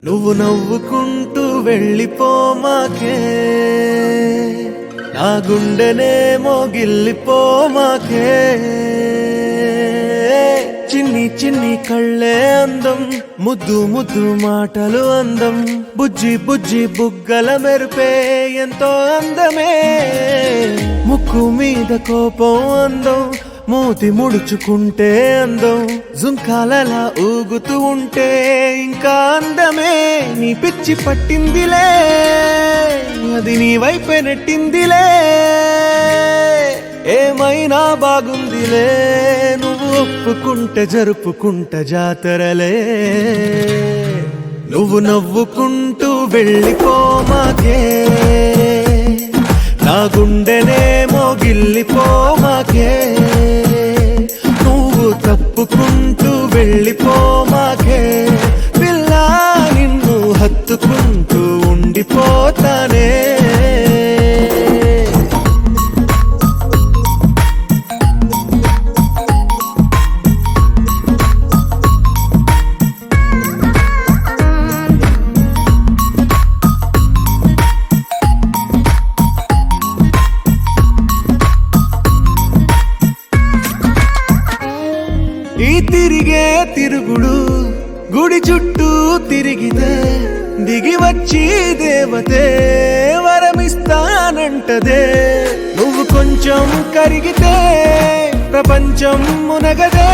నువ్వు నవ్వుకుంటూ వెళ్ళిపోమాకే, నా గుండెనేమో గిల్లిపోమాకే. చిన్ని చిన్ని కళ్ళే అందం, ముద్దు ముద్దు మాటలు అందం, బుజ్జి బుజ్జి బుగ్గల మెరుపే ఎంతో అందమే. ముక్కు మీద కోపం అందం, మూతి ముడుచుకుంటే అందం, జుంకాలలా ఊగుతూ ఉంటే ఇంకా అందమే. నీ పిచ్చి పట్టిందిలే, అది నీ వైపే నెట్టిందిలే. ఏమైనా బాగుందిలే, నువ్వు ఒప్పుకుంటే జరుపుకుంటే జాతరలే. నువ్వు నవ్వుకుంటూ వెళ్ళిపోమాకే, నా గుండెనేమో గిల్లిపోమాకే. నువ్వు తప్పుకుంటూ వెళ్ళిపోమాకే, పిల్ల నిన్ను హత్తుకుంటూ ఉండిపోతానే. ఈ తిరిగే తిరుగుడు గుడి చుట్టూ తిరిగితే, దిగి వచ్చి దేవతే వరమిస్తానంటదే. నువ్వు కొంచెం కరిగితే ప్రపంచం మునగదే.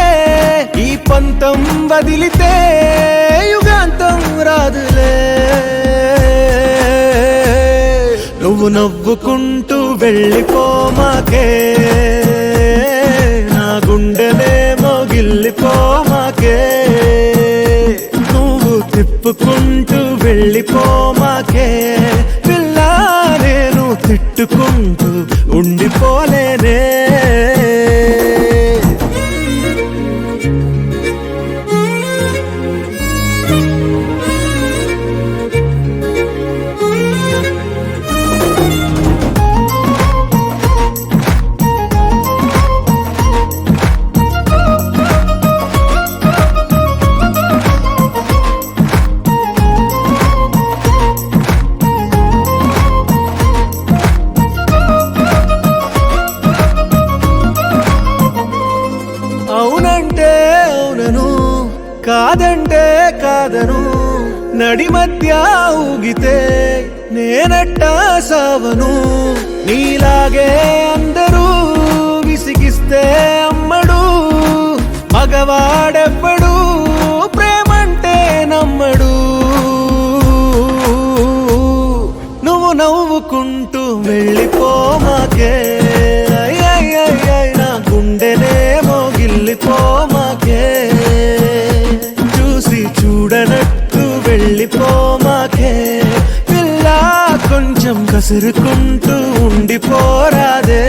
ఈ పంతం వదిలితే యుగాంతం రాదులే. నువ్వు నవ్వుకుంటూ వెళ్ళిపోమాకే, నా గుండెనేమో గిల్లిపోమాకే. నువ్వు తిప్పుకుంటూ వెళ్ళిపోమాకే, పిల్ల నేను తిట్టుకుంటూ ఉండిపోలేనే. అవునంటే అవునను, కాదంటే కాదను, నడి మధ్య ఊగితే నేనట్టా సావను. నీలాగే అందరూ విసిగిస్తే అమ్మడు, మగవాడెవ్వడు ప్రేమంటే నమ్మడు. నువ్వు నవ్వుకుంటూ వెళ్ళిపోమాకే, నా గుండెనేమో గిల్లిపోమాకే. చూసి చూడనట్టు వెళ్ళిపోమాకే, పిల్ల కొంచెం కసురుకుంటూ ఉండిపోరాదే.